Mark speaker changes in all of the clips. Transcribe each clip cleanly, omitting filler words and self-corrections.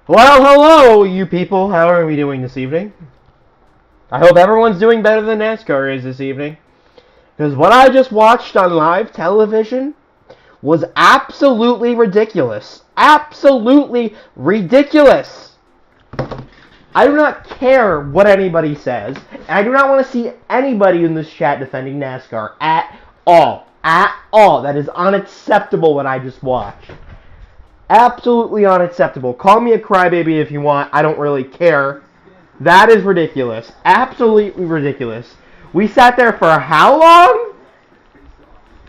Speaker 1: Well, hello, you people. How are we doing this evening? I hope everyone's doing better than NASCAR is this evening. Because what I just watched on live television was absolutely ridiculous. Absolutely ridiculous. I do not care what anybody says. I do not want to see anybody in this chat defending NASCAR at all. At all. That is unacceptable what I just watched. Absolutely unacceptable. Call me a crybaby if you want. I don't really care. That is ridiculous. Absolutely ridiculous. We sat there for how long?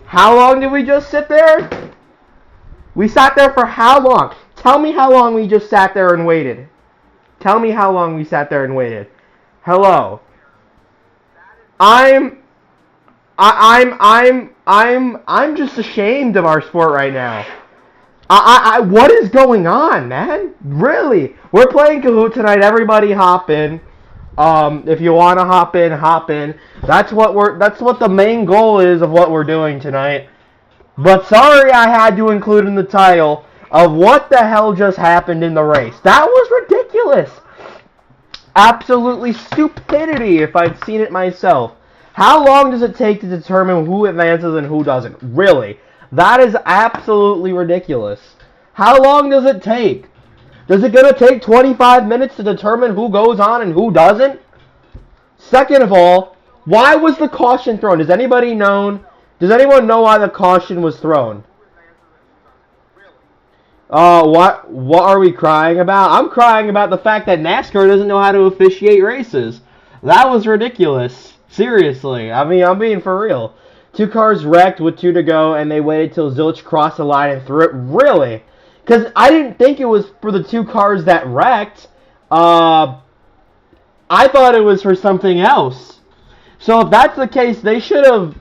Speaker 1: How long did we just sit there? We sat there for how long? Tell me how long we just sat there and waited. Tell me how long we sat there and waited. Hello. I'm just ashamed of our sport right now. What is going on, man? Really? We're playing Kahoot tonight. Everybody hop in. If you want to hop in, hop in. That's what the main goal is of what we're doing tonight. But sorry I had to include in the title of what the hell just happened in the race. That was ridiculous. Absolutely stupidity if I've seen it myself. How long does it take to determine who advances and who doesn't? Really? That is absolutely ridiculous. How long does it take? Is it going to take 25 minutes to determine who goes on and who doesn't? Second of all, why was the caution thrown? Does anyone know why the caution was thrown? What are we crying about? I'm crying about the fact that NASCAR doesn't know how to officiate races. That was ridiculous. Seriously. I mean, I'm being for real. 2 cars wrecked with 2 to go, and they waited till Zilch crossed the line and threw it. Really? Because I didn't think it was for the 2 cars that wrecked. I thought it was for something else. So if that's the case, they should have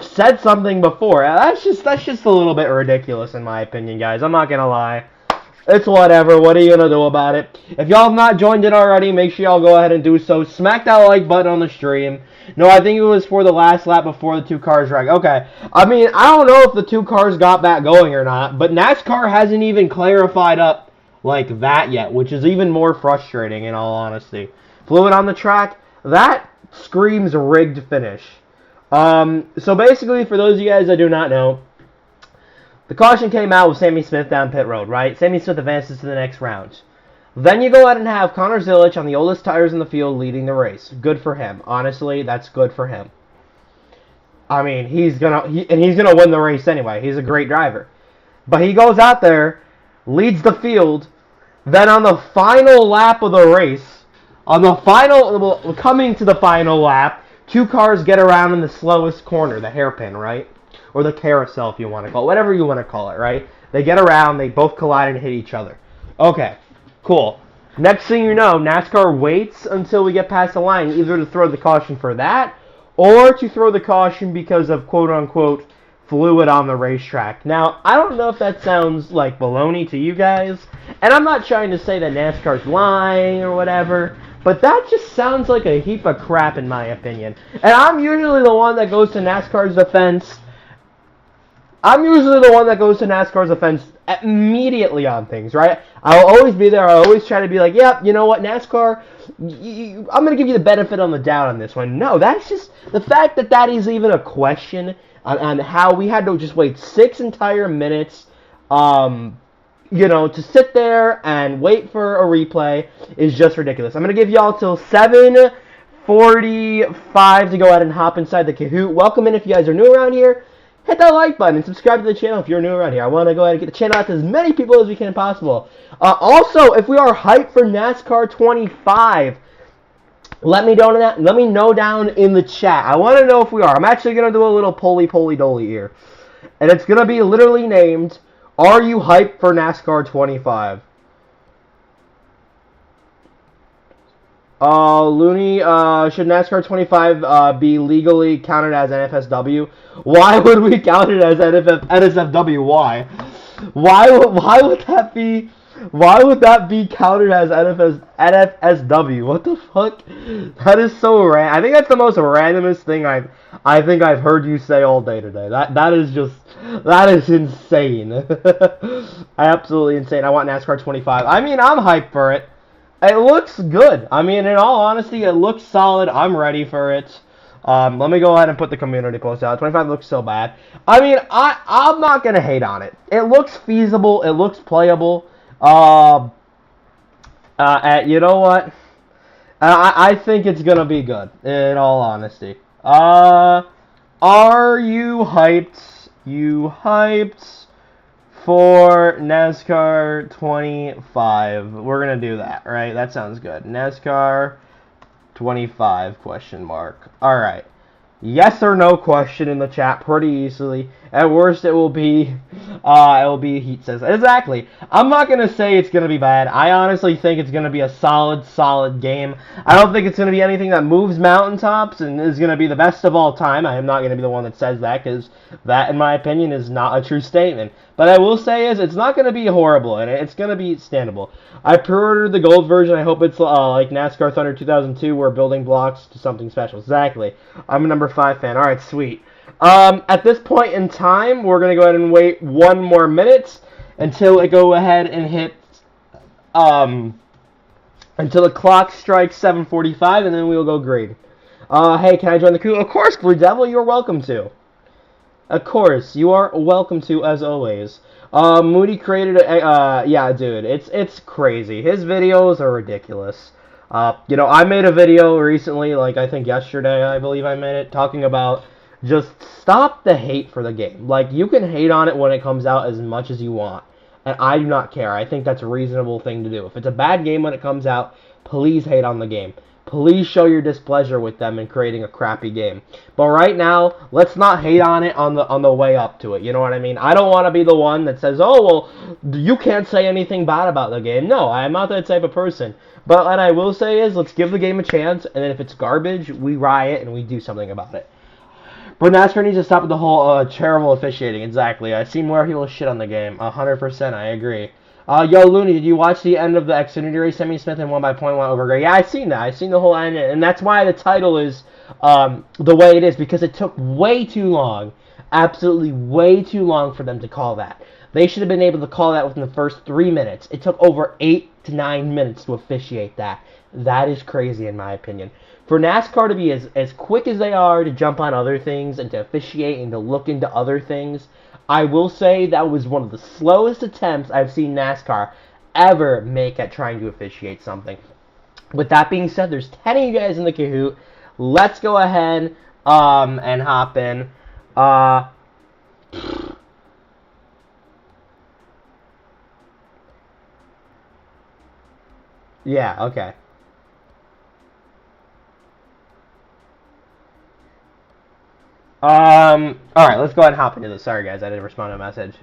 Speaker 1: said something before. That's just a little bit ridiculous in my opinion, guys. I'm not gonna lie. It's whatever. What are you gonna do about it? If y'all have not joined it already, make sure y'all go ahead and do so. Smack that like button on the stream. No, I think it was for the last lap before the 2 cars wrecked. Okay. I mean, I don't know if the 2 cars got back going or not, but NASCAR hasn't even clarified up like that yet, which is even more frustrating in all honesty. Fluid on the track, that screams rigged finish. So basically, for those of you guys that do not know, the caution came out with Sammy Smith down pit road, right? Sammy Smith advances to the next round. Then you go ahead and have Connor Zilic on the oldest tires in the field leading the race. Good for him. Honestly, that's good for him. I mean, he's gonna win the race anyway. He's a great driver. But he goes out there, leads the field, then on the final lap of the race, coming to the final lap, 2 cars get around in the slowest corner, the hairpin, right? Or the carousel, if you want to call it. Whatever you want to call it, right? They get around, they both collide and hit each other. Okay, cool. Next thing you know, NASCAR waits until we get past the line, either to throw the caution for that, or to throw the caution because of quote-unquote fluid on the racetrack. Now, I don't know if that sounds like baloney to you guys, and I'm not trying to say that NASCAR's lying or whatever, but that just sounds like a heap of crap in my opinion. And I'm usually the one that goes to NASCAR's defense. Immediately on things, right? I'll always be there. I'll always try to be like, yep, you know what, NASCAR, I'm going to give you the benefit on the doubt on this one. No, that's just the fact that is even a question on how we had to just wait 6 entire minutes, to sit there and wait for a replay is just ridiculous. I'm going to give y'all till 7:45 to go ahead and hop inside the Kahoot. Welcome in if you guys are new around here. Hit that like button and subscribe to the channel if you're new around here. I want to go ahead and get the channel out to as many people as we can possible. Also, if we are hyped for NASCAR 25, let me know down in the chat. I want to know if we are. I'm actually going to do a little poly-doly here. And it's going to be literally named, Are You Hyped for NASCAR 25? Looney, should NASCAR 25 be legally counted as NFSW? Why would we count it as NSFW? Why? Why would that be Why would that be counted as NFSW? What the fuck? That is so random. I think that's the most randomest thing I think I've heard you say all day today. That is insane. Absolutely insane. I want NASCAR 25. I mean, I'm hyped for it. It looks good. I mean, in all honesty, it looks solid. I'm ready for it. Let me go ahead and put the community post out. 25 looks so bad. I mean, I'm not gonna hate on it. It looks feasible. It looks playable. You know what? I think it's gonna be good. In all honesty. Are you hyped? You hyped for NASCAR 25? We're gonna do that, right? That sounds good. NASCAR 25 question mark. All right. Yes or no question in the chat pretty easily. At worst, it will be Heat says. Exactly. I'm not going to say it's going to be bad. I honestly think it's going to be a solid game. I don't think it's going to be anything that moves mountaintops and is going to be the best of all time. I am not going to be the one that says that, because that, in my opinion, is not a true statement. But I will say is it's not going to be horrible, and it's going to be standable. I pre-ordered the gold version. I hope it's like NASCAR Thunder 2002, where building blocks to something special. Exactly. I'm a number 5 fan. All right, sweet. At this point in time, we're going to go ahead and wait 1 more minute until it go ahead and hit, until the clock strikes 7:45, and then we'll go green. Hey, can I join the crew? Of course, Blue Devil, you're welcome to. Of course, you are welcome to, as always. Moody created a, yeah, dude, it's crazy. His videos are ridiculous. You know, I made a video recently, like, I think yesterday, I believe I made it, talking about just stop the hate for the game. Like, you can hate on it when it comes out as much as you want, and I do not care. I think that's a reasonable thing to do. If it's a bad game when it comes out, please hate on the game. Please show your displeasure with them in creating a crappy game. But right now, let's not hate on it on the way up to it. You know what I mean? I don't want to be the one that says, oh, well, you can't say anything bad about the game. No, I'm not that type of person. But what I will say is, let's give the game a chance, and then if it's garbage, we riot and we do something about it. But NASCAR needs to stop with the whole terrible officiating. Exactly. I've seen more people shit on the game. 100%, I agree. Yo, Looney, did you watch the end of the Xfinity race? Sammy Smith and won by .1 over Gray. Yeah, I've seen that. I've seen the whole end, and that's why the title is the way it is, because it took way too long, absolutely way too long for them to call that. They should have been able to call that within the first 3 minutes. It took over 8 to 9 minutes to officiate that. That is crazy, in my opinion. For NASCAR to be as quick as they are to jump on other things and to officiate and to look into other things, I will say that was one of the slowest attempts I've seen NASCAR ever make at trying to officiate something. With that being said, there's 10 of you guys in the Kahoot. Let's go ahead and hop in. Yeah, okay. Alright, let's go ahead and hop into this. Sorry, guys, I didn't respond to a message.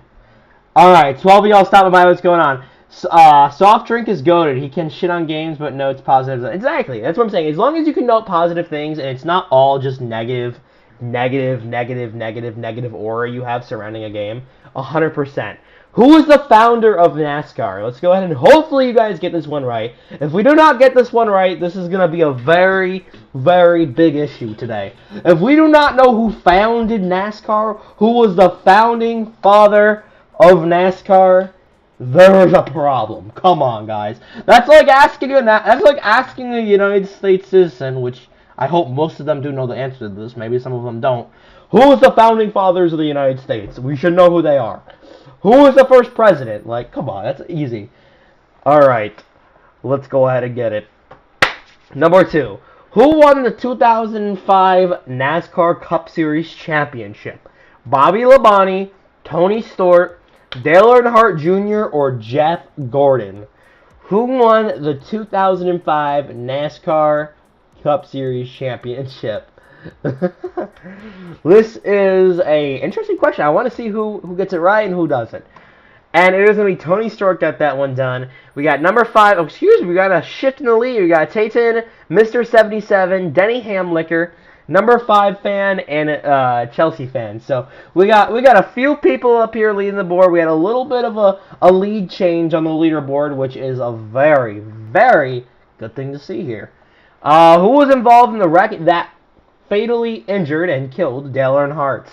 Speaker 1: Alright, 12 of y'all stopping by. What's going on? Soft drink is goated. He can shit on games, but notes positives. Exactly. That's what I'm saying. As long as you can note positive things, and it's not all just negative aura you have surrounding a game, 100%. Who is the founder of NASCAR? Let's go ahead and hopefully you guys get this one right. If we do not get this one right, this is going to be a very, very big issue today. If we do not know who founded NASCAR, who was the founding father of NASCAR, there's a problem. Come on, guys. That's like asking a United States citizen, which I hope most of them do know the answer to this. Maybe some of them don't. Who was the founding fathers of the United States? We should know who they are. Who was the first president? Like, come on, that's easy. Alright, let's go ahead and get it. Number 2. Who won the 2005 NASCAR Cup Series Championship? Bobby Labonte, Tony Stewart, Dale Earnhardt Jr., or Jeff Gordon? Who won the 2005 NASCAR Cup Series Championship? This is a interesting question. I want to see who gets it right and who doesn't. And it is going to be Tony Stewart got that one done. We got number 5. Oh, excuse me. We got a shift in the lead. We got Tayton, Mr. 77, Denny Hamlicker, number 5 fan, and Chelsea fan. So we got a few people up here leading the board. We had a little bit of a lead change on the leaderboard, which is a very, very good thing to see here. Who was involved in the wreck that fatally injured and killed Dale Earnhardt?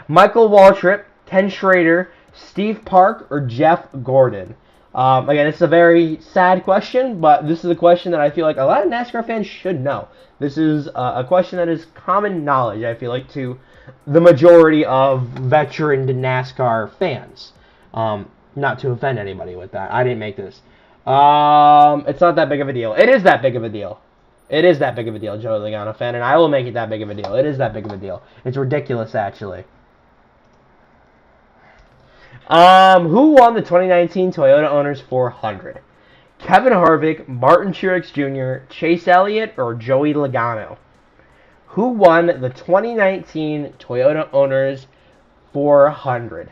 Speaker 1: Michael Waltrip, Ken Schrader, Steve Park, or Jeff Gordon? Again, it's a very sad question, but this is a question that I feel like a lot of NASCAR fans should know. This is a question that is common knowledge, I feel like, to the majority of veteran NASCAR fans. Not to offend anybody with that. I didn't make this. It's not that big of a deal. It is that big of a deal. It is that big of a deal, Joey Logano fan, and I will make it that big of a deal. It is that big of a deal. It's ridiculous, actually. Who won the 2019 Toyota Owners 400? Kevin Harvick, Martin Truex Jr., Chase Elliott, or Joey Logano? Who won the 2019 Toyota Owners 400?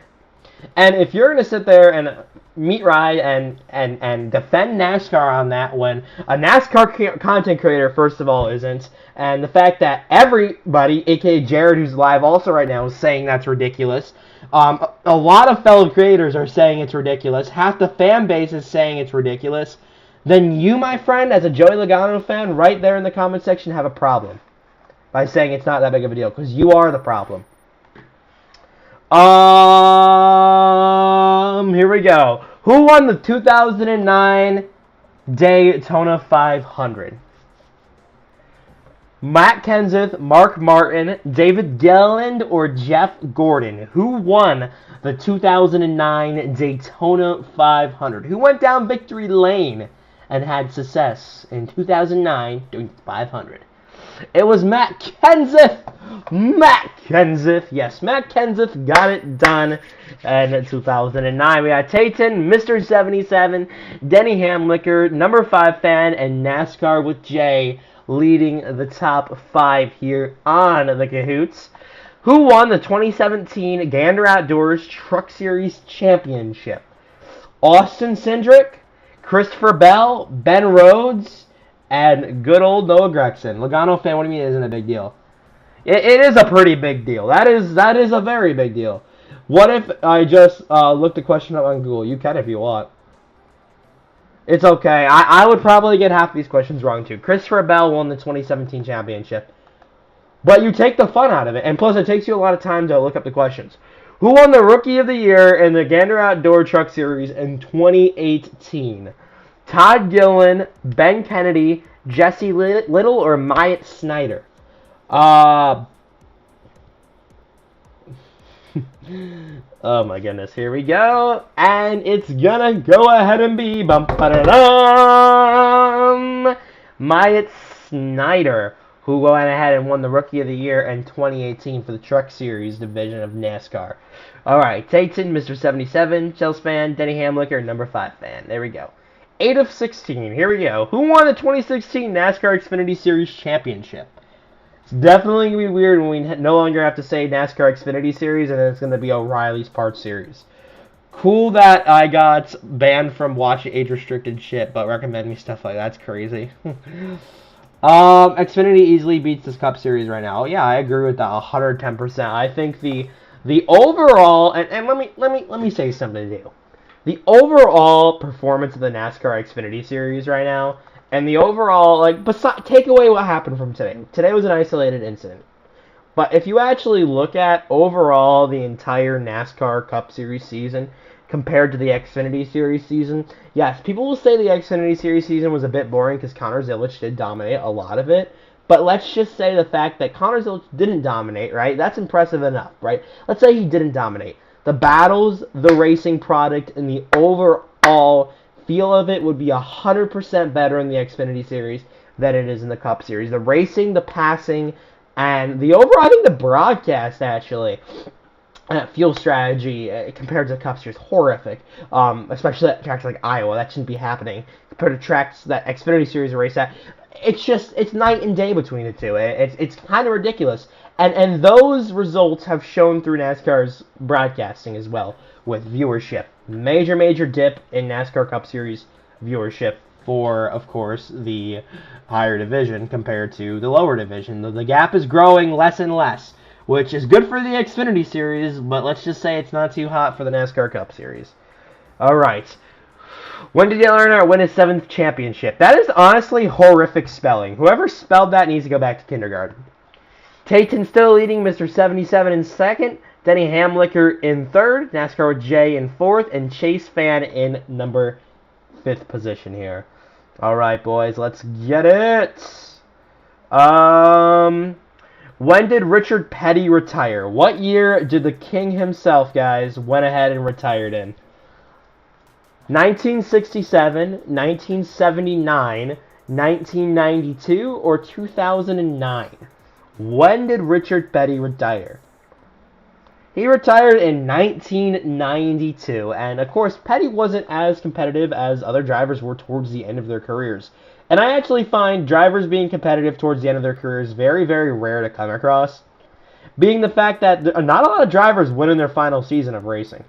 Speaker 1: And if you're going to sit there and meet ride and defend NASCAR on that when a NASCAR content creator, first of all, isn't, and the fact that everybody, aka Jared, who's live also right now, is saying that's ridiculous. A lot of fellow creators are saying it's ridiculous. Half the fan base is saying it's ridiculous. Then you, my friend, as a Joey Logano fan, right there in the comment section, have a problem by saying it's not that big of a deal, because you are the problem. Here we go. Who won the 2009 Daytona 500? Matt Kenseth, Mark Martin, David Gilliland, or Jeff Gordon? Who won the 2009 Daytona 500? Who went down victory lane and had success in 2009 doing 500? It was Matt Kenseth. Matt Kenseth. Yes, Matt Kenseth got it done in 2009. We got Tayton, Mr. 77, Denny Hamlicker, number 5 fan, and NASCAR with Jay leading the top 5 here on the Kahoots. Who won the 2017 Gander Outdoors Truck Series Championship? Austin Cindric, Christopher Bell, Ben Rhodes, and good old Noah Gragson. Logano fan, what do you mean it isn't a big deal? It is a pretty big deal. That is a very big deal. What if I just looked the question up on Google? You can if you want. It's okay. I would probably get half these questions wrong too. Christopher Bell won the 2017 championship. But you take the fun out of it. And plus it takes you a lot of time to look up the questions. Who won the Rookie of the Year in the Gander Outdoor Truck Series in 2018? Todd Gilliland, Ben Kennedy, Jesse Little, or Myatt Snyder? Oh my goodness, here we go. And it's gonna go ahead and be Myatt Snyder, who went ahead and won the Rookie of the Year in 2018 for the Truck Series division of NASCAR. Alright, Tayton, Mr. 77, Chelsea fan, Denny Hamlicker, number 5 fan. There we go. 8 of 16. Here we go. Who won the 2016 NASCAR Xfinity Series Championship? It's definitely going to be weird when we no longer have to say NASCAR Xfinity Series and it's going to be O'Reilly's Parts Series. Cool that I got banned from watching age-restricted shit, but recommend me stuff like that's crazy. Xfinity easily beats this Cup Series right now. Yeah, I agree with that 110%. I think the overall and let me say something to you. The overall performance of the NASCAR Xfinity Series right now, and the overall, take away what happened from today. Today was an isolated incident. But if you actually look at overall the entire NASCAR Cup Series season compared to the Xfinity Series season, yes, people will say the Xfinity Series season was a bit boring because Connor Zilisch did dominate a lot of it. But let's just say the fact that Connor Zilisch didn't dominate, right? That's impressive enough, right? Let's say he didn't dominate. The battles, the racing product, and the overall feel of it would be 100% better in the Xfinity Series than it is in the Cup Series. The racing, the passing, and the overall, I think the broadcast, actually, fuel strategy compared to the Cup Series, horrific. Especially at tracks like Iowa, that shouldn't be happening. Compared to tracks that Xfinity Series race at, it's night and day between the two. It's kind of ridiculous. And those results have shown through NASCAR's broadcasting as well with viewership. Major dip in NASCAR Cup Series viewership for, of course, the higher division compared to the lower division. The gap is growing less and less, which is good for the Xfinity Series, but let's just say it's not too hot for the NASCAR Cup Series. All right. When did Dale Earnhardt win his 7th championship? That is honestly horrific spelling. Whoever spelled that needs to go back to kindergarten. Tayton still leading, Mr. 77 in 2nd. Denny Hamlicker in 3rd. NASCAR with Jay in 4th. And Chase Fan in number 5th position here. All right, boys, let's get it. When did Richard Petty retire? What year did the king himself, guys, went ahead and retired in? 1967, 1979, 1992, or 2009? When did Richard Petty retire? He retired in 1992, and of course, Petty wasn't as competitive as other drivers were towards the end of their careers. And I actually find drivers being competitive towards the end of their careers very, very rare to come across, being the fact that not a lot of drivers win in their final season of racing.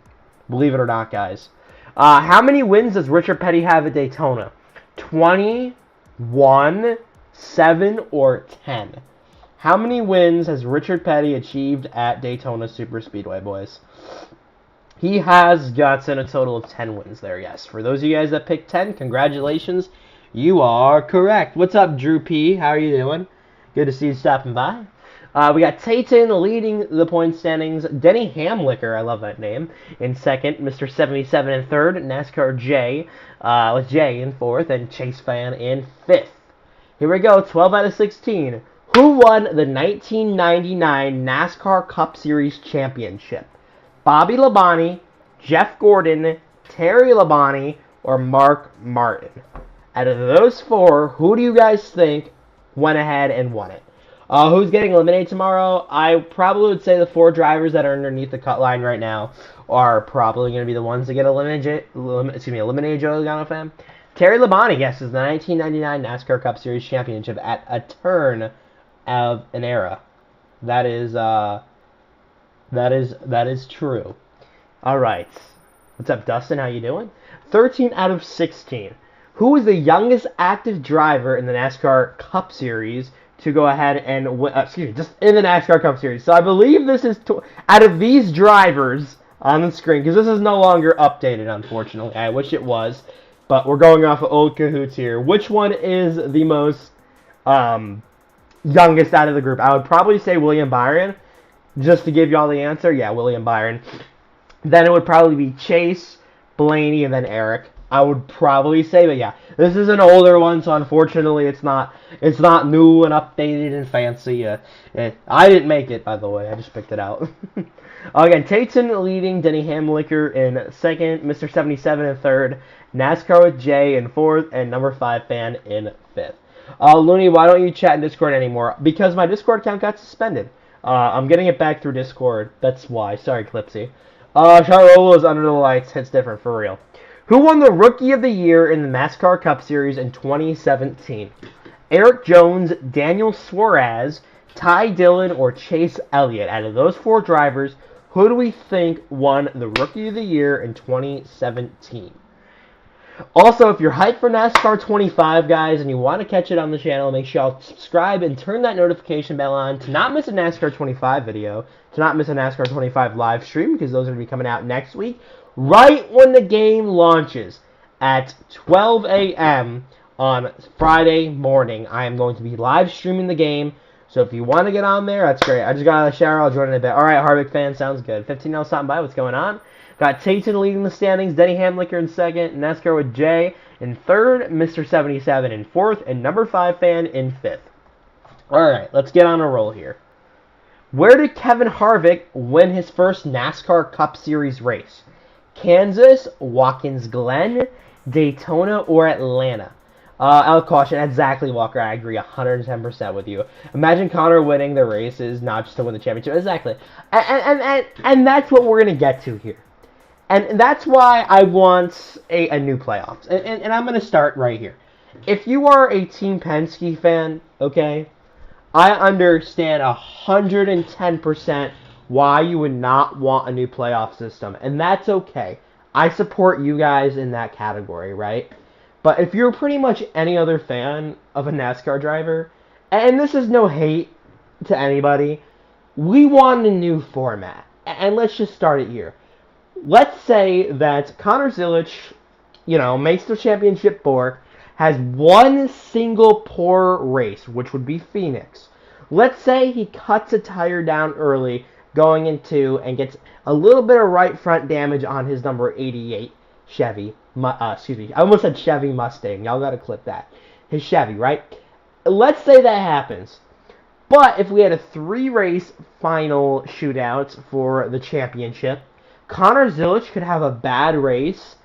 Speaker 1: Believe it or not, guys. How many wins does Richard Petty have at Daytona? 20, 1, 7, or 10? How many wins has Richard Petty achieved at Daytona Superspeedway, boys? He has gotten a total of 10 wins there, yes. For those of you guys that picked 10, congratulations. You are correct. What's up, Drew P? How are you doing? Good to see you stopping by. We got Tayton leading the point standings. Denny Hamlicker, I love that name, in 2nd. Mr. 77 in 3rd. NASCAR J with Jay in 4th. And Chase Fan in 5th. Here we go, 12 out of 16. Who won the 1999 NASCAR Cup Series Championship? Bobby Labonte, Jeff Gordon, Terry Labonte, or Mark Martin? Out of those 4, who do you guys think went ahead and won it? Who's getting eliminated tomorrow? I probably would say the 4 drivers that are underneath the cut line right now are probably going to be the ones that get eliminated. Joe Logano fan. Terry Labonte guesses the 1999 NASCAR Cup Series Championship at a turn of an era. That is true. All right. What's up, Dustin? How you doing? 13 out of 16. Who is the youngest active driver in the NASCAR Cup Series to go ahead and win? Just in the NASCAR Cup Series. So I believe this is out of these drivers on the screen, because this is no longer updated, unfortunately. I wish it was, but we're going off of old Kahoots here. Which one is the most youngest out of the group? I would probably say William Byron, just to give you all the answer. Yeah, William Byron. Then it would probably be Chase, Blaney, and then Eric. I would probably say, but yeah, this is an older one, so unfortunately it's not new and updated and fancy. I didn't make it, by the way. I just picked it out. Again, Tayton leading, Denny Hamlicker in 2nd, Mr. 77 in 3rd, NASCAR with Jay in 4th, and number 5 Fan in 5th. Looney, why don't you chat in Discord anymore? Because my Discord account got suspended. I'm getting it back through Discord. That's why. Sorry, Clipsy. Charolo's Under the Lights hits different, for real. Who won the Rookie of the Year in the NASCAR Cup Series in 2017? Eric Jones, Daniel Suarez, Ty Dillon, or Chase Elliott? Out of those 4 drivers, who do we think won the Rookie of the Year in 2017? Also, if you're hyped for NASCAR 25, guys, and you want to catch it on the channel, make sure y'all subscribe and turn that notification bell on to not miss a NASCAR 25 video, to not miss a NASCAR 25 live stream, because those are going to be coming out next week, right when the game launches at 12 a.m. on Friday morning. I am going to be live streaming the game, so if you want to get on there, that's great. I just got out of the shower. I'll join in a bit. All right, Harvick fan, sounds good. 15-0 stopping by. What's going on? Got Tayton leading the standings, Denny Hamlicker in 2nd, NASCAR with Jay in 3rd, Mr. 77 in 4th, and number 5 Fan in 5th. All right, let's get on a roll here. Where did Kevin Harvick win his first NASCAR Cup Series race? Kansas, Watkins Glen, Daytona, or Atlanta? I'll caution, exactly, Walker. I agree 110% with you. Imagine Connor winning the races, not just to win the championship. Exactly. And that's what we're going to get to here. And that's why I want a new playoffs. And I'm going to start right here. If you are a Team Penske fan, okay, I understand 110% why you would not want a new playoff system. And that's okay. I support you guys in that category, right? But if you're pretty much any other fan of a NASCAR driver, and this is no hate to anybody, we want a new format. And let's just start it here. Let's say that Connor Zilisch, makes the championship 4, has one single poor race, which would be Phoenix. Let's say he cuts a tire down early going into and gets a little bit of right front damage on his number 88 Chevy. Excuse me, I almost said Chevy Mustang. Y'all gotta clip that. His Chevy, right? Let's say that happens. But if we had a 3-race final shootout for the championship, Connor Zilisch could have a bad race,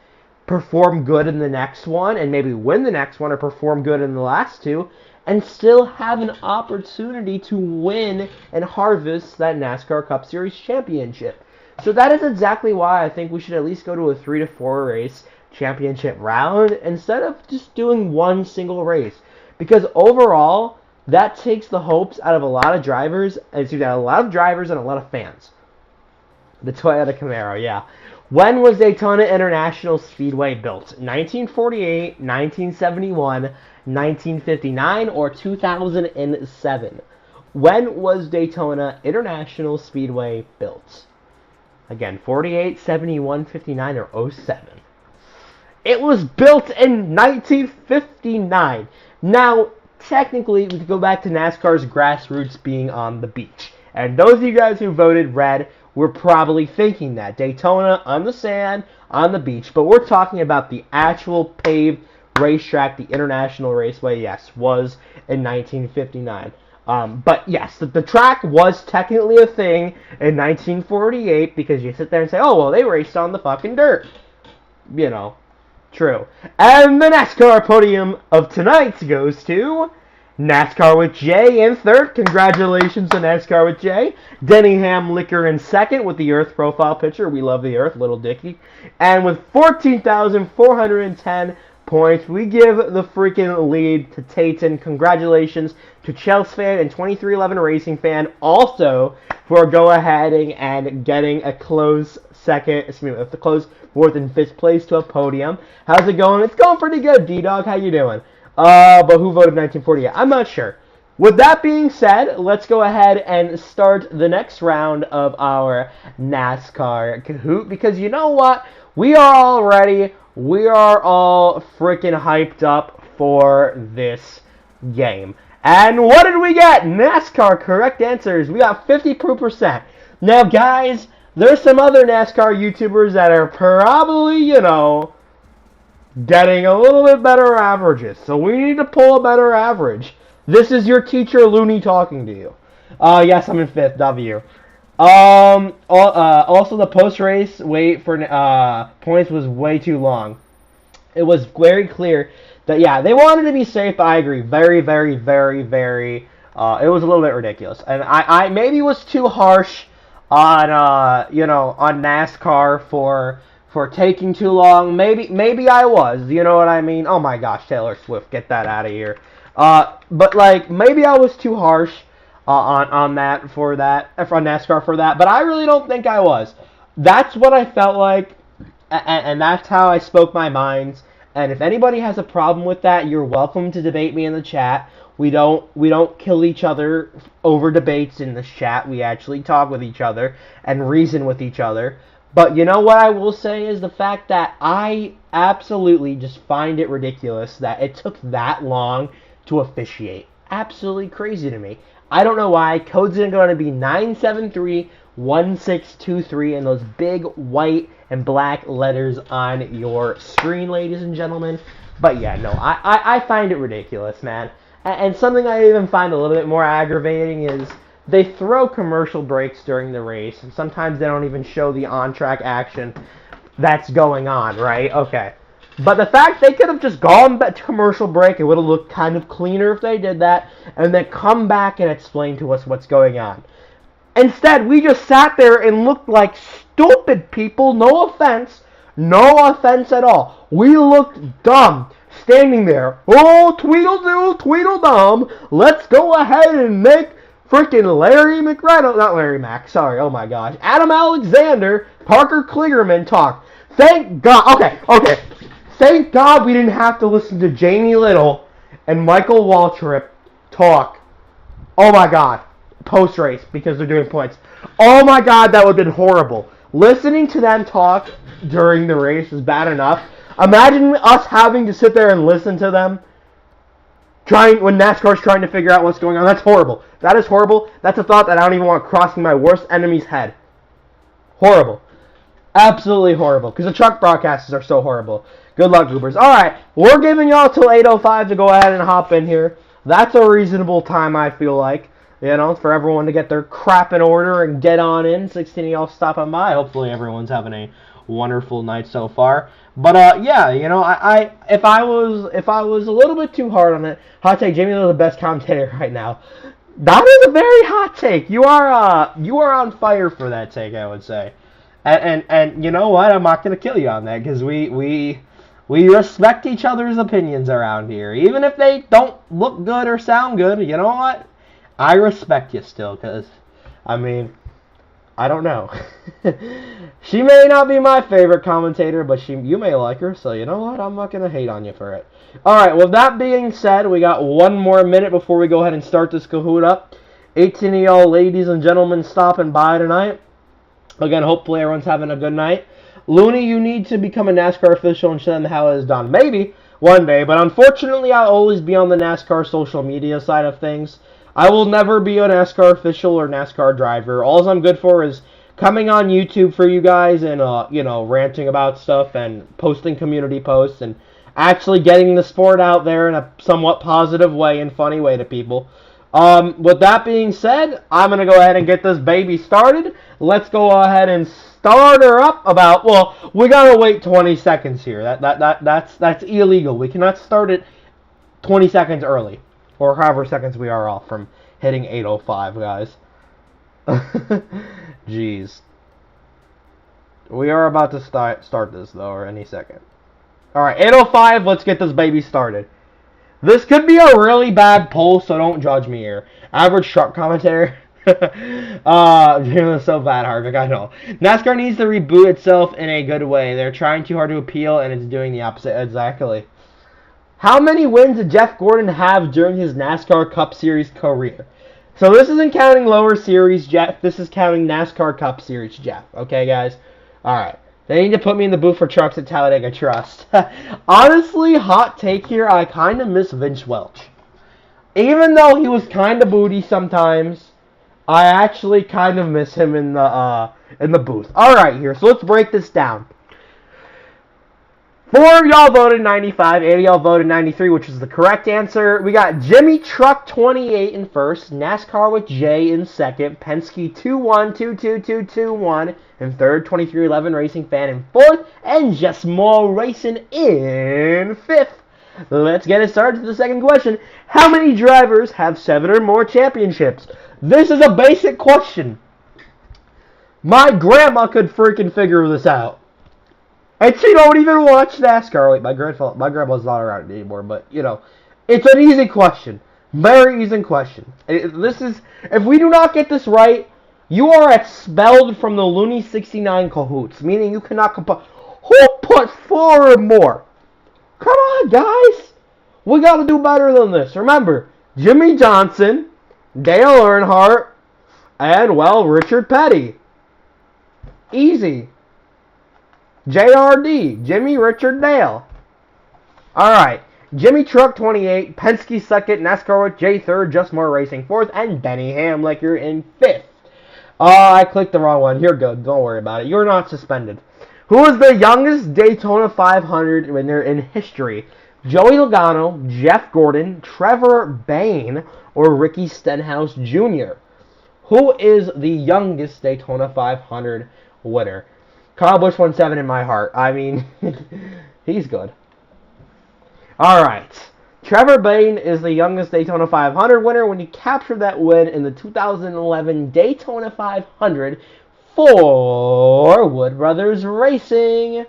Speaker 1: perform good in the next one, and maybe win the next one or perform good in the last 2, and still have an opportunity to win and harvest that NASCAR Cup Series championship. So that is exactly why I think we should at least go to a 3 to 4 race championship round instead of just doing one single race. Because overall, that takes the hopes out of a lot of drivers, and a lot of drivers and a lot of fans. The Toyota Camaro, yeah. When was Daytona International Speedway built? 1948, 1971, 1959, or 2007? When was Daytona International Speedway built? Again, 48, 71, 59, or 07? It was built in 1959. Now, technically, we could go back to NASCAR's grassroots being on the beach. And those of you guys who voted red were probably thinking that. Daytona on the sand, on the beach. But we're talking about the actual paved racetrack, the International Raceway, yes, was in 1959. But yes, the track was technically a thing in 1948 because you sit there and say, oh, well, they raced on the fucking dirt. True. And the NASCAR podium of tonight goes to NASCAR with Jay in third. Congratulations to NASCAR with Jay. Denningham Liquor in second with the Earth profile picture. We love the Earth, little Dicky. And with 14,410 points, we give the freaking lead to Tayton. Congratulations to Chelsea fan and 2311 Racing fan also for go ahead and getting a close close 4th and 5th place to a podium. How's it going? It's going pretty good, D-Dog. How you doing? But who voted 1948? I'm not sure. With that being said, let's go ahead and start the next round of our NASCAR Kahoot, because you know what? We are all ready. We are all freaking hyped up for this game. And what did we get? NASCAR correct answers. We got 52%. Now, guys, there's some other NASCAR YouTubers that are probably, getting a little bit better averages. So we need to pull a better average. This is your teacher, Looney, talking to you. Yes, I'm in 5th. W. Also, the post-race wait for points was way too long. It was very clear that, yeah, they wanted to be safe, but I agree. Very, very, very, very, it was a little bit ridiculous. And I maybe was too harsh on, on NASCAR for taking too long. Maybe I was, you know what I mean? Oh my gosh, Taylor Swift, get that out of here. But maybe I was too harsh on NASCAR for that, but I really don't think I was. That's what I felt like, and that's how I spoke my mind. And if anybody has a problem with that, you're welcome to debate me in the chat. We don't kill each other over debates in this chat. We actually talk with each other and reason with each other. But you know what I will say is the fact that I absolutely just find it ridiculous that it took that long to officiate. Absolutely crazy to me. I don't know why. Code's going to be 9731623 in those big white and black letters on your screen, ladies and gentlemen. But yeah, no, I find it ridiculous, man. And something I even find a little bit more aggravating is they throw commercial breaks during the race, and sometimes they don't even show the on-track action that's going on, right? Okay. But the fact they could have just gone back to commercial break, it would have looked kind of cleaner if they did that, and then come back and explain to us what's going on. Instead, we just sat there and looked like stupid people, no offense at all. We looked dumb, standing there. Oh, Tweedledoo, Tweedledum, let's go ahead and make freaking Adam Alexander, Parker Kligerman talk. Thank God. Okay. Thank God we didn't have to listen to Jamie Little and Michael Waltrip talk. Oh my God. Post-race because they're doing points. Oh my God, that would have been horrible. Listening to them talk during the race is bad enough. Imagine us having to sit there and listen to them when NASCAR's trying to figure out what's going on. That's horrible. That is horrible. That's a thought that I don't even want crossing my worst enemy's head. Horrible. Absolutely horrible. Because the truck broadcasters are so horrible. Good luck, Goobers. Alright, we're giving y'all till 8:05 to go ahead and hop in here. That's a reasonable time, I feel like. You know, for everyone to get their crap in order and get on in. 16 of y'all stopping by. Hopefully everyone's having a wonderful night so far. But yeah, you know, if I was a little bit too hard on it, hot take, Jamie Lill's the best commentator right now. That is a very hot take. You are on fire for that take, I would say. And you know what? I'm not gonna kill you on that because we respect each other's opinions around here, even if they don't look good or sound good. You know what? I respect you still, because, I mean, I don't know. She may not be my favorite commentator, but you may like her, so you know what? I'm not going to hate on you for it. Alright, with that being said, we got one more minute before we go ahead and start this Kahoot up. 18 of y'all ladies and gentlemen stopping by tonight. Again, hopefully everyone's having a good night. Looney, you need to become a NASCAR official and show them how it is done. Maybe, one day, but unfortunately I'll always be on the NASCAR social media side of things. I will never be a NASCAR official or NASCAR driver. All I'm good for is coming on YouTube for you guys and, you know, ranting about stuff and posting community posts and actually getting the sport out there in a somewhat positive way and funny way to people. With that being said, I'm going to go ahead and get this baby started. Let's go ahead and start her up well, we got to wait 20 seconds here. That's illegal. We cannot start it 20 seconds early. Or however seconds we are off from hitting 8:05, guys. Jeez. We are about to start this, though, or any second. Alright, 8:05, let's get this baby started. This could be a really bad poll, so don't judge me here. Average truck commentator. Doing so bad, Harvick, I know. NASCAR needs to reboot itself in a good way. They're trying too hard to appeal, and it's doing the opposite. Exactly. How many wins did Jeff Gordon have during his NASCAR Cup Series career? So this isn't counting lower series, Jeff. This is counting NASCAR Cup Series, Jeff. Okay, guys? Alright. They need to put me in the booth for trucks at Talladega Trust. Honestly, hot take here, I kind of miss Vince Welch. Even though he was kind of booty sometimes, I actually kind of miss him in the booth. Alright here, so let's break this down. 4 of y'all voted 95, 8 of y'all voted 93, which is the correct answer. We got Jimmy Truck 28 in first, NASCAR with J in second, Penske 2-1-2-2-2-2-1 in third, 2311 Racing Fan in fourth, and Just More Racing in fifth. Let's get it started to the second question. How many drivers have 7 or more championships? This is a basic question. My grandma could freaking figure this out. And she don't even watch NASCAR. Wait, my grandma's not around anymore, but, you know, it's an easy question. Very easy question. If we do not get this right, you are expelled from the Looney 69 Kahoots, meaning you cannot compare. Who put 4 or more? Come on, guys. We got to do better than this. Remember, Jimmy Johnson, Dale Earnhardt, and, well, Richard Petty. Easy. JRD, Jimmy Richard Dale. Alright, Jimmy Truck 28, Penske second, NASCAR with J third, Just More Racing fourth, and Denny Hamlicker in fifth. I clicked the wrong one. You're good. Don't worry about it. You're not suspended. Who is the youngest Daytona 500 winner in history? Joey Logano, Jeff Gordon, Trevor Bayne, or Ricky Stenhouse Jr.? Who is the youngest Daytona 500 winner? Kyle Busch won 7 in my heart. I mean, he's good. Alright. Trevor Bayne is the youngest Daytona 500 winner when he captured that win in the 2011 Daytona 500 for Wood Brothers Racing.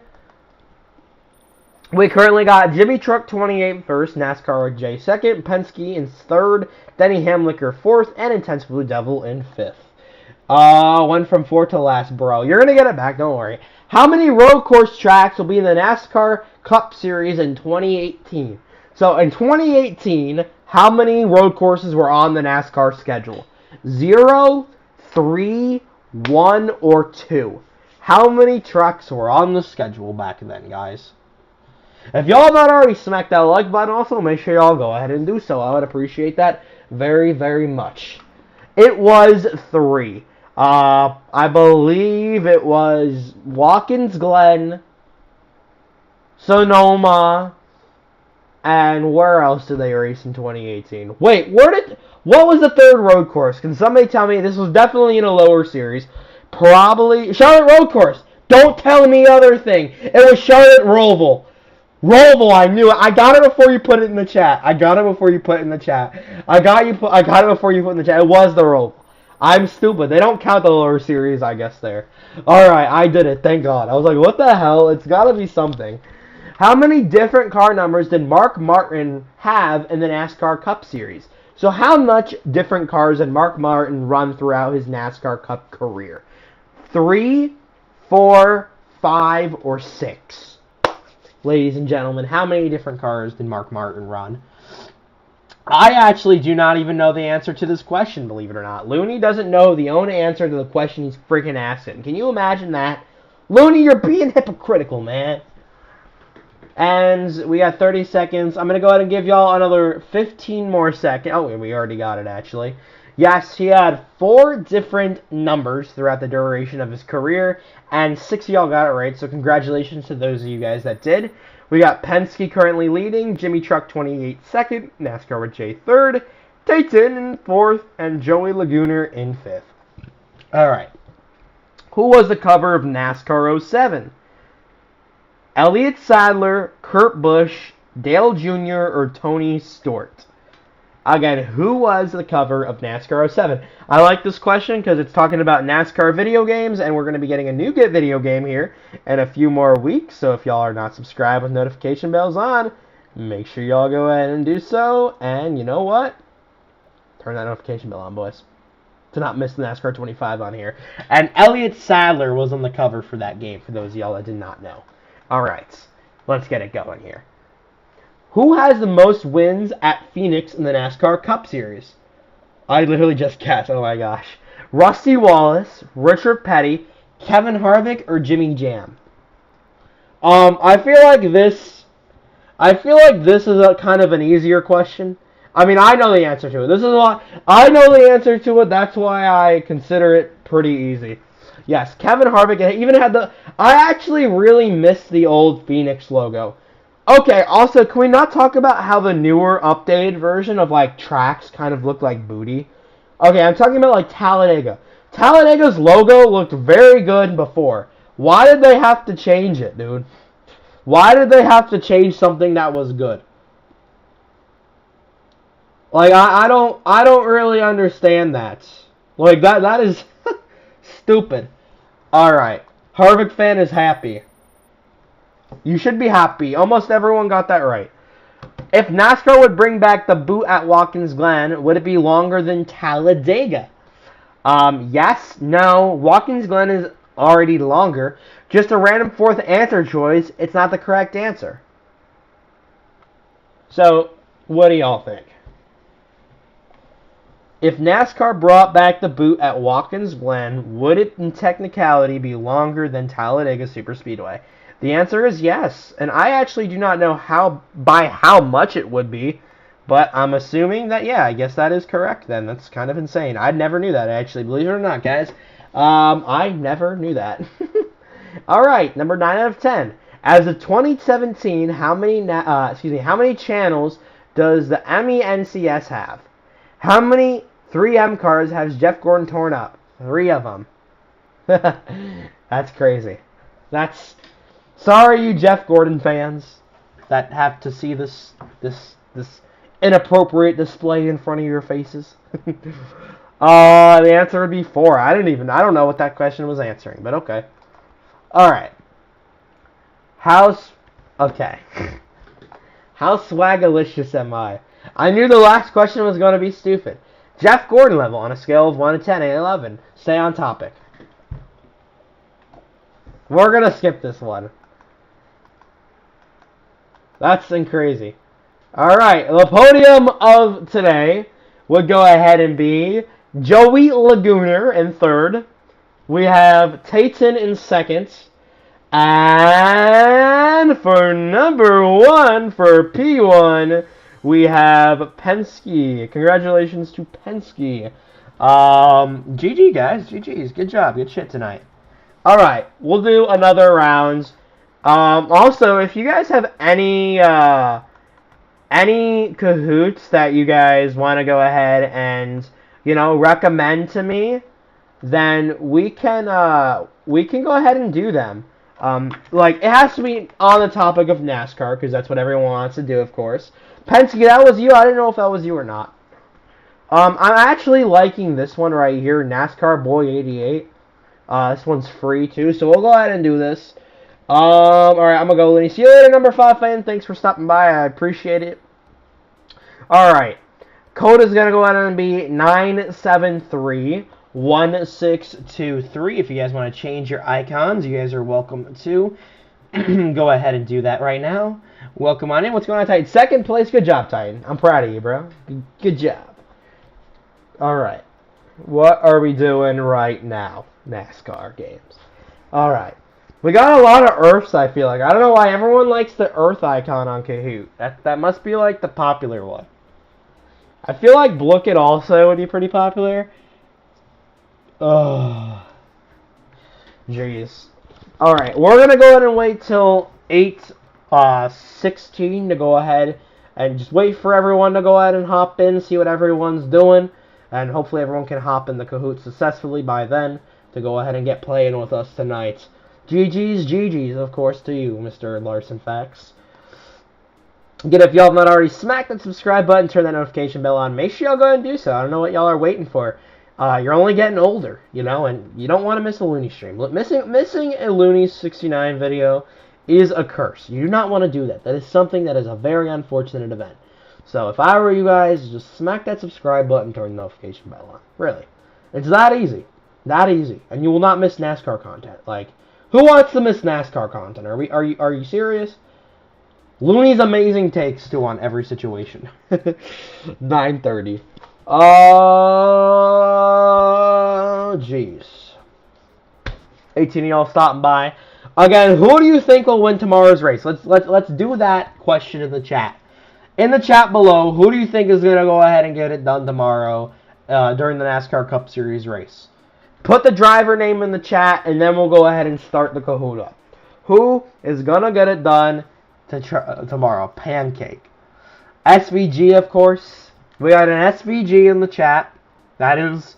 Speaker 1: We currently got Jimmy Truck 28 first, NASCAR with J second, Penske in third, Denny Hamlicker fourth, and Intense Blue Devil in fifth. Went from fourth to last, bro. You're going to get it back, don't worry. How many road course tracks will be in the NASCAR Cup Series in 2018? So in 2018, how many road courses were on the NASCAR schedule? 0, 3, 1, or 2? How many tracks were on the schedule back then, guys? If y'all have not already smacked that like button, also make sure y'all go ahead and do so. I would appreciate that very, very much. It was 3. I believe it was Watkins Glen, Sonoma, and where else did they race in 2018? Wait, what was the third road course? Can somebody tell me? This was definitely in a lower series. Probably Charlotte Road Course. Don't tell me other thing. It was Charlotte Roval. Roval, I knew it. I got it before you put it in the chat. I got it before you put it in the chat. I got it before you put it in the chat. It was the Roval. I'm stupid. They don't count the lower series, I guess, there. Alright, I did it. Thank God. I was like, what the hell? It's got to be something. How many different car numbers did Mark Martin have in the NASCAR Cup Series? So how much different cars did Mark Martin run throughout his NASCAR Cup career? 3, 4, 5, or 6? Ladies and gentlemen, how many different cars did Mark Martin run? I actually do not even know the answer to this question, believe it or not. Looney doesn't know the only answer to the question he's freaking asking. Can you imagine that? Looney, you're being hypocritical, man. And we got 30 seconds. I'm going to go ahead and give y'all another 15 more seconds. Oh, we already got it, actually. Yes, he had 4 different numbers throughout the duration of his career, and 6 of y'all got it right, so congratulations to those of you guys that did. We got Penske currently leading, Jimmy Truck 28 second, NASCAR with Jay 3rd, Dayton in 4th, and Joey Laguna in 5th. Alright. Who was the cover of NASCAR 07? Elliott Sadler, Kurt Busch, Dale Jr., or Tony Stewart? Again, who was the cover of NASCAR 07? I like this question because it's talking about NASCAR video games, and we're going to be getting a new video game here in a few more weeks. So if y'all are not subscribed with notification bells on, make sure y'all go ahead and do so. And you know what? Turn that notification bell on, boys, to not miss the NASCAR 25 on here. And Elliott Sadler was on the cover for that game, for those of y'all that did not know. Alright, let's get it going here. Who has the most wins at Phoenix in the NASCAR Cup Series? I literally just guessed. Oh my gosh. Rusty Wallace, Richard Petty, Kevin Harvick, or Jimmy Jam? I feel like this is a kind of an easier question. I mean, I know the answer to it. I know the answer to it. That's why I consider it pretty easy. Yes, Kevin Harvick even had I actually really miss the old Phoenix logo. Okay, also, can we not talk about how the newer, updated version of, like, tracks kind of look like booty? Okay, I'm talking about, like, Talladega. Talladega's logo looked very good before. Why did they have to change it, dude? Why did they have to change something that was good? Like, I don't really understand that. Like, that is stupid. Alright, Harvick fan is happy. You should be happy. Almost everyone got that right. If NASCAR would bring back the boot at Watkins Glen, would it be longer than Talladega? Yes, no. Watkins Glen is already longer. Just a random 4th answer choice. It's not the correct answer. So, what do y'all think? If NASCAR brought back the boot at Watkins Glen, would it in technicality be longer than Talladega Superspeedway? The answer is yes, and I actually do not know by how much it would be, but I'm assuming that, yeah, I guess that is correct then. That's kind of insane. I never knew that, actually, believe it or not, guys. I never knew that. Alright, number 9 out of 10. As of 2017, how many channels does the MENCS have? How many 3M cars has Jeff Gordon torn up? 3 of them. That's crazy. Sorry, you Jeff Gordon fans that have to see this inappropriate display in front of your faces. The answer would be 4. I don't know what that question was answering, but okay. Alright. How swagalicious am I? I knew the last question was going to be stupid. Jeff Gordon level on a scale of 1 to 10 and 11. Stay on topic. We're going to skip this one. That's crazy. Alright, the podium of today would go ahead and be Joey Laguner in third. We have Tayton in second. And for number one, for P1, we have Penske. Congratulations to Penske. GG, guys. GG's. Good job. Good shit tonight. Alright, we'll do another round. Also, if you guys have any Kahoots that you guys want to go ahead and, recommend to me, then we can go ahead and do them. It has to be on the topic of NASCAR, because that's what everyone wants to do, of course. Penske, that was you. I didn't know if that was you or not. I'm actually liking this one right here, NASCAR Boy 88. This one's free, too, so we'll go ahead and do this. Alright, I'm gonna go, Looney. See you later, number 5 fan. Thanks for stopping by. I appreciate it. Alright. Code is gonna go ahead and be 9731623. If you guys want to change your icons, you guys are welcome to go ahead and do that right now. Welcome on in. What's going on, Titan? Second place. Good job, Titan. I'm proud of you, bro. Good job. Alright. What are we doing right now? NASCAR games. Alright. We got a lot of Earths, I feel like. I don't know why everyone likes the Earth icon on Kahoot. That must be like the popular one. I feel like Blook It also would be pretty popular. Oh, jeez. Alright, we're going to go ahead and wait till 8:16 to go ahead and just wait for everyone to go ahead and hop in, see what everyone's doing, and hopefully everyone can hop in the Kahoot successfully by then to go ahead and get playing with us tonight. GG's, of course, to you, Mr. Larson Facts. Again, if y'all have not already, smack that subscribe button, turn that notification bell on. Make sure y'all go ahead and do so. I don't know what y'all are waiting for. You're only getting older, and you don't want to miss a Looney stream. Missing a Looney 69 video is a curse. You do not want to do that. That is something that is a very unfortunate event. So if I were you guys, just smack that subscribe button, turn the notification bell on. Really. It's that easy. That easy. And you will not miss NASCAR content. Like, who wants to miss NASCAR content? Are you serious? Looney's amazing takes too on every situation. 9:30. Oh, jeez. 18 of y'all stopping by. Again, who do you think will win tomorrow's race? Let's do that question in the chat. In the chat below, who do you think is gonna go ahead and get it done tomorrow during the NASCAR Cup Series race? Put the driver name in the chat, and then we'll go ahead and start the Kahoot up. Who is gonna get it done tomorrow? Pancake. SVG, of course. We got an SVG in the chat. That is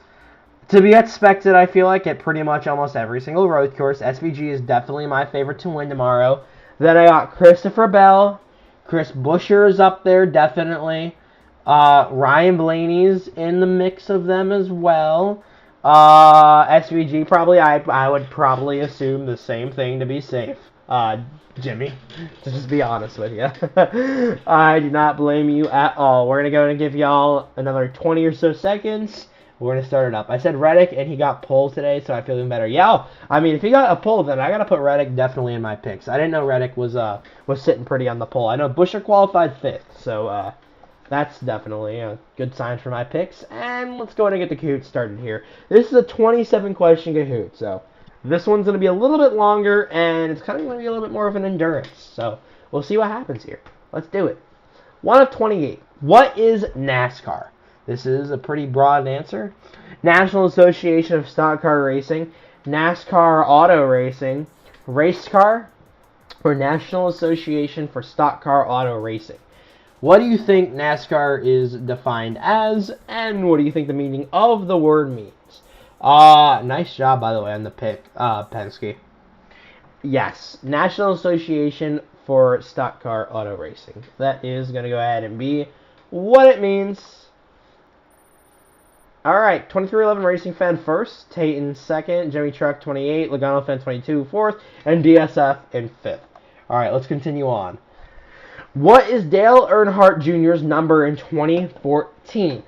Speaker 1: to be expected, I feel like, at pretty much almost every single road course. SVG is definitely my favorite to win tomorrow. Then I got Christopher Bell. Chris Buescher is up there, definitely. Ryan Blaney's in the mix of them as well. SVG, probably, I would probably assume the same thing to be safe. Jimmy, to just be honest with you. I do not blame you at all. We're going to go and give y'all another 20 or so seconds. We're going to start it up. I said Reddick, and he got pulled today, so I feel even better. Yeah, I mean, if he got a pull, then I got to put Reddick definitely in my picks. I didn't know Reddick was sitting pretty on the pull. I know Buescher qualified 5th, so that's definitely a good sign for my picks. And let's go ahead and get the Kahoot started here. This is a 27-question Kahoot, so this one's going to be a little bit longer, and it's kind of going to be a little bit more of an endurance. So we'll see what happens here. Let's do it. 1 of 28. What is NASCAR? This is a pretty broad answer. National Association of Stock Car Racing, NASCAR Auto Racing, Race Car, or National Association for Stock Car Auto Racing. What do you think NASCAR is defined as, and what do you think the meaning of the word means? Nice job, by the way, on the pick, Penske. Yes, National Association for Stock Car Auto Racing. That is going to go ahead and be what it means. Alright, 2311 Racing Fan first, Tate in second, Jimmy Truck 28, Logano Fan 22 fourth, and DSF in fifth. Alright, let's continue on. What is Dale Earnhardt Jr.'s number in 2014?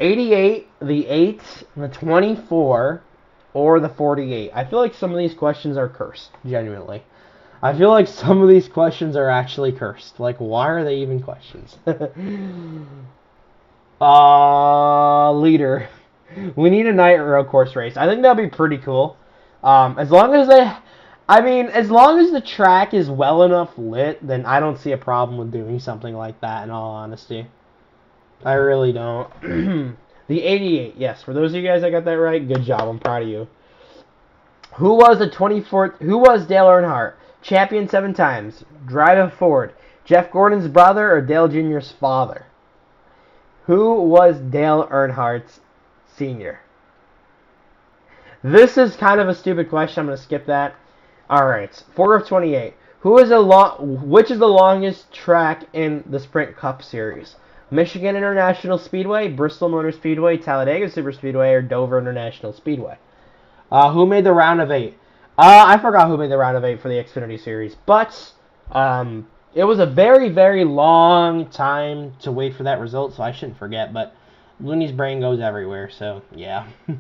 Speaker 1: 88, the 8, the 24, or the 48? I feel like some of these questions are cursed, genuinely. I feel like some of these questions are actually cursed. Like, why are they even questions? Leader. We need a night road course race. I think that'd be pretty cool. As long as as long as the track is well enough lit, then I don't see a problem with doing something like that, in all honesty. I really don't. The 88, yes. For those of you guys that got that right, good job. I'm proud of you. Who was Dale Earnhardt? Champion 7 times. Drive a Ford. Jeff Gordon's brother or Dale Jr.'s father? Who was Dale Earnhardt Sr.? This is kind of a stupid question. I'm going to skip that. Alright, 4 of 28. Which is the longest track in the Sprint Cup Series? Michigan International Speedway, Bristol Motor Speedway, Talladega Superspeedway, or Dover International Speedway? Who made the round of 8? I forgot who made the round of 8 for the Xfinity Series, but it was a very, very long time to wait for that result, so I shouldn't forget, but Looney's brain goes everywhere, so yeah. We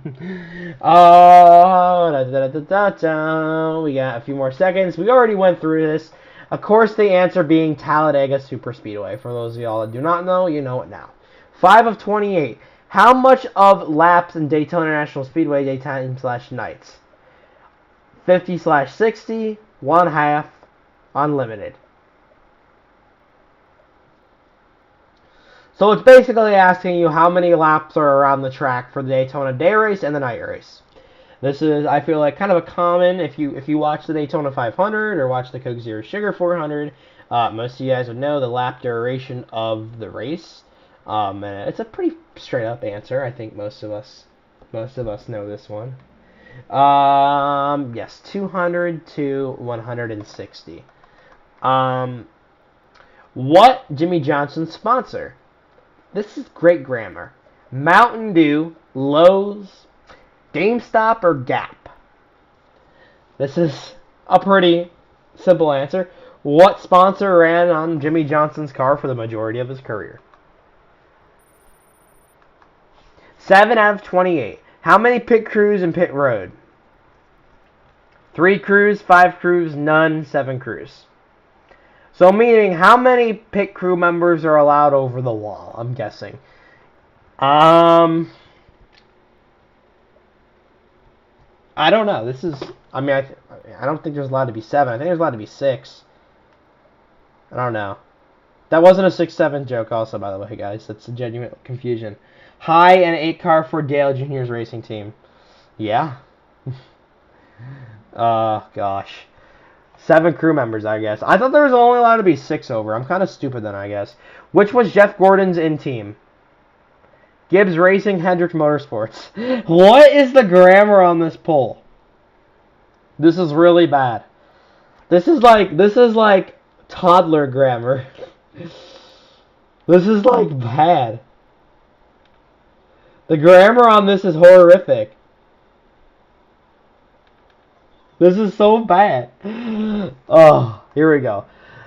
Speaker 1: got a few more seconds. We already went through this. Of course, the answer being Talladega Superspeedway. For those of y'all that do not know, you know it now. 5 of 28. How much of laps in Daytona International Speedway daytime/nights? 50/60, 1/2, unlimited. So it's basically asking you how many laps are around the track for the Daytona day race and the night race. This is, I feel like, kind of a common, if you watch the Daytona 500 or watch the Coke Zero Sugar 400, most of you guys would know the lap duration of the race. And it's a pretty straight up answer. I think most of us know this one. Yes, 200 to 160. What Jimmy Johnson's sponsor? This is great grammar. Mountain Dew, Lowe's, GameStop, or Gap? This is a pretty simple answer. What sponsor ran on Jimmy Johnson's car for the majority of his career? 7 out of 28. How many pit crews in pit road? 3 crews, 5 crews, none, 7 crews. So meaning, how many pit crew members are allowed over the wall? I'm guessing. I don't know. This is, I don't think there's allowed to be 7. I think there's allowed to be 6. I don't know. That wasn't a 6-7 joke also, by the way, guys. That's a genuine confusion. High and 8 car for Dale Jr.'s racing team. Yeah. Oh, gosh. 7 crew members, I guess. I thought there was only allowed to be 6 over. I'm kind of stupid then, I guess. Which was Jeff Gordon's in-team? Gibbs Racing, Hendrick Motorsports. What is the grammar on this poll? This is really bad. This is like toddler grammar. This is like bad. The grammar on this is horrific. This is so bad. Oh, here we go.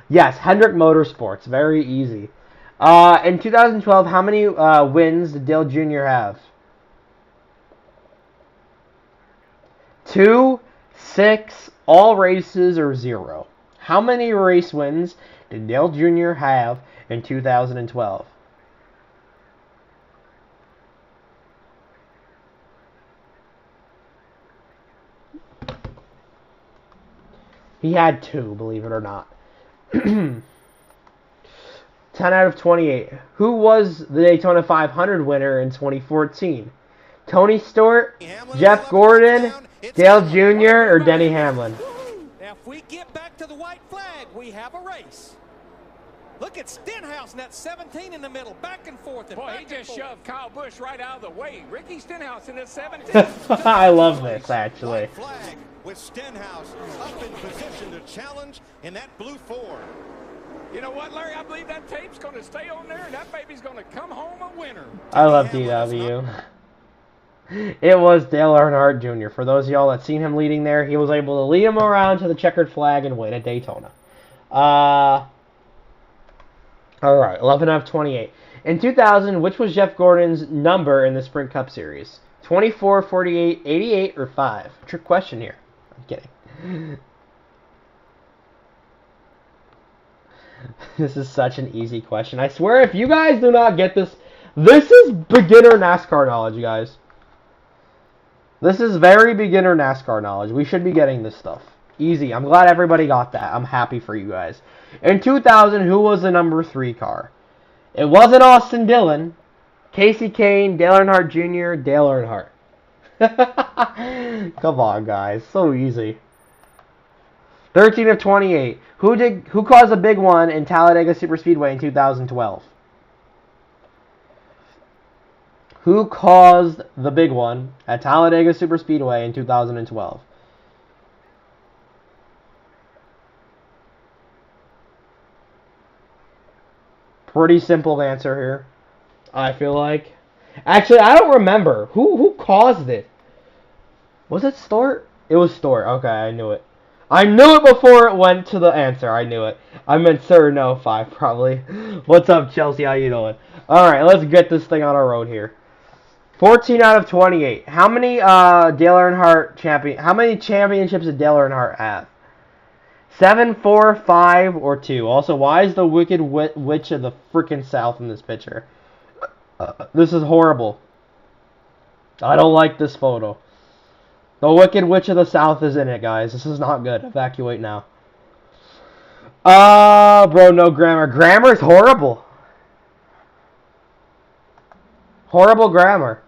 Speaker 1: Yes, Hendrick Motorsports. Very easy. In 2012, how many wins did Dale Jr. have? 2, 6, all races, or 0? How many race wins did Dale Jr. have in 2012? He had 2, believe it or not. 10 out of 28. Who was the Daytona 500 winner in 2014? Tony Stewart, Jeff Gordon, Dale Jr., or Denny Hamlin?
Speaker 2: Now, if we get back to the white flag, we have a race. Look at Stenhouse in that 17 in the middle, back and forth.
Speaker 3: Boy, he just shoved Kyle Busch right out of the way. Ricky Stenhouse in his 17.
Speaker 1: I love this, actually.
Speaker 2: White flag with Stenhouse up in position to challenge in that blue Ford.
Speaker 3: You know what, Larry? I believe that tape's going to stay on there, and that baby's going to come home a winner.
Speaker 1: I love DW. It was Dale Earnhardt Jr. For those of y'all that seen him leading there, he was able to lead him around to the checkered flag and win at Daytona. Alright, 11 out of 28. In 2000, which was Jeff Gordon's number in the Sprint Cup Series? 24, 48, 88, or 5? Trick question here. I'm kidding. This is such an easy question. I swear, if you guys do not get this, this is beginner NASCAR knowledge, you guys. This is very beginner NASCAR knowledge. We should be getting this stuff. Easy. I'm glad everybody got that. I'm happy for you guys. In 2000, who was the number 3 car? It wasn't Austin Dillon, Casey Kane, Dale Earnhardt Jr., Dale Earnhardt. Come on, guys. So easy. 13 of 28. Who caused a big one in Talladega Superspeedway in 2012? Who caused the big one at Talladega Superspeedway in 2012? Pretty simple answer here, I feel like. Actually, I don't remember. Who caused it? Was it Stewart? It was Stewart. Okay, I knew it. I knew it before it went to the answer. I knew it. I meant Sir No 5, probably. What's up, Chelsea? How you doing? Alright, let's get this thing on our road here. 14 out of 28. How many How many championships did Dale Earnhardt have? 7, 4, 5, or 2? Also, why is the Wicked Witch of the freaking South in this picture? This is horrible. I don't like this photo. The Wicked Witch of the South is in it, guys. This is not good. Evacuate now. Bro, no grammar. Grammar's horrible. Horrible grammar.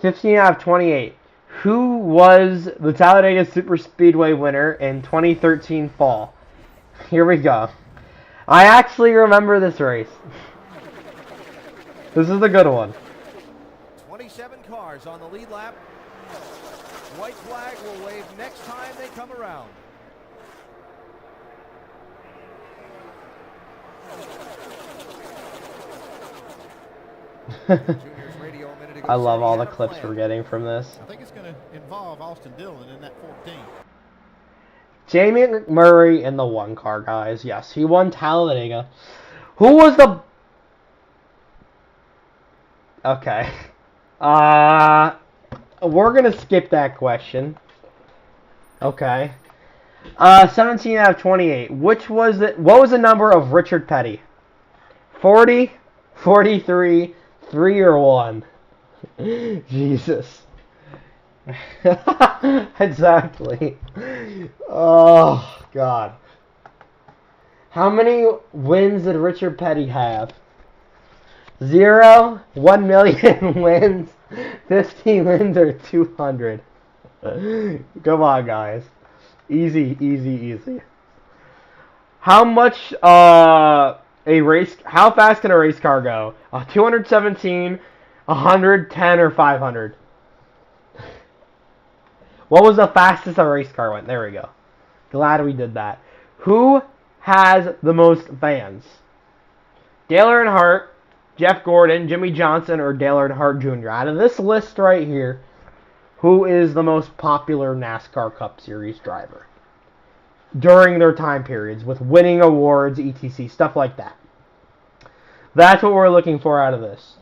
Speaker 1: 15 out of 28. Who was the Talladega Superspeedway winner in 2013 fall? Here we go. I actually remember this race. This is a good one.
Speaker 4: 27 cars on the lead lap. White flag will wave next time they come around.
Speaker 1: I love all the clips we're getting from this.
Speaker 5: I think it's going to involve Austin Dillon in that 14.
Speaker 1: Jamie McMurray in the 1 car, guys. Yes, he won Talladega. Who was the... Okay. We're going to skip that question. Okay. 17 out of 28. What was the number of Richard Petty? 40, 43, 3, or 1? Jesus. Exactly. Oh, God. How many wins did Richard Petty have? 0, 1 million wins, 15 wins, or 200? Come on, guys. Easy, easy, easy. How much, how fast can a race car go? 217, 110, or 500? What was the fastest a race car went? There we go. Glad we did that. Who has the most fans? Dale Earnhardt, Jeff Gordon, Jimmy Johnson, or Dale Earnhardt Jr.? Out of this list right here, who is the most popular NASCAR Cup Series driver during their time periods with winning awards, etc., stuff like that? That's what we're looking for out of this.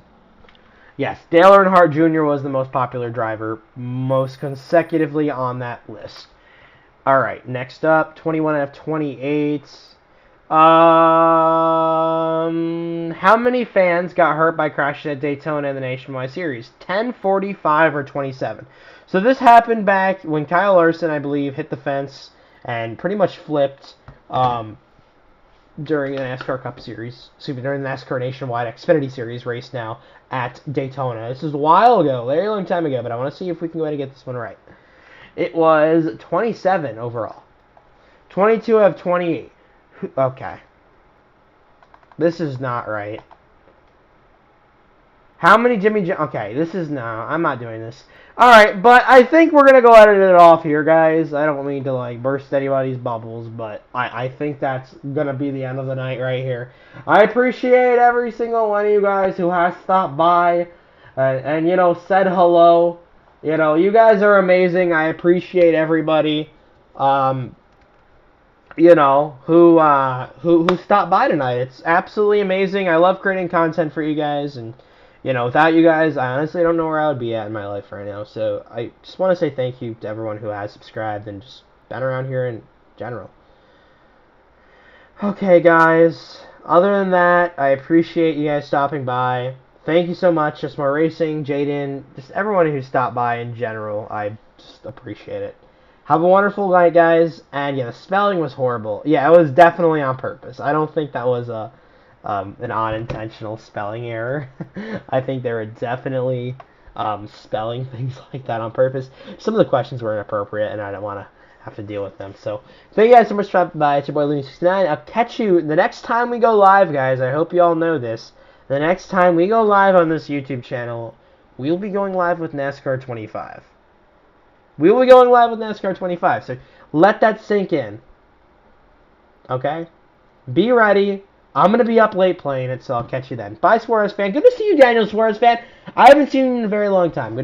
Speaker 1: Yes, Dale Earnhardt Jr. was the most popular driver, most consecutively on that list. Alright, next up, 21 out of 28. How many fans got hurt by crashing at Daytona in the Nationwide Series? 10, 45, or 27? So this happened back when Kyle Larson, I believe, hit the fence and pretty much flipped during the NASCAR Cup Series, during the NASCAR Nationwide Xfinity Series race now at Daytona. This is a while ago, very long time ago, but I want to see if we can go ahead and get this one right. It was 27 overall. 22 out of 28. Okay. This is not right. How many okay, this is no, I'm not doing this. Alright, but I think we're going to go edit it off here, guys. I don't mean to, like, burst anybody's bubbles, but I think that's going to be the end of the night right here. I appreciate every single one of you guys who has stopped by and you know, said hello. You know, you guys are amazing. I appreciate everybody, you know, who stopped by tonight. It's absolutely amazing. I love creating content for you guys, and you know, without you guys, I honestly don't know where I would be at in my life right now. So I just want to say thank you to everyone who has subscribed and just been around here in general. Okay, guys. Other than that, I appreciate you guys stopping by. Thank you so much. Just More Racing, Jaden, just everyone who stopped by in general. I just appreciate it. Have a wonderful night, guys. And yeah, the spelling was horrible. Yeah, it was definitely on purpose. I don't think that was an unintentional spelling error. I think they were definitely spelling things like that on purpose. Some of the questions were inappropriate, and I don't want to have to deal with them. So thank you guys so much for stopping by. It's your boy Looney69. I'll catch you the next time we go live, guys. I hope you all know this. The next time we go live on this YouTube channel, we'll be going live with NASCAR 25. We will be going live with NASCAR 25. So let that sink in. Okay? Be ready. I'm going to be up late playing it, so I'll catch you then. Bye, Suarez fan. Good to see you, Daniel Suarez fan. I haven't seen you in a very long time. Good to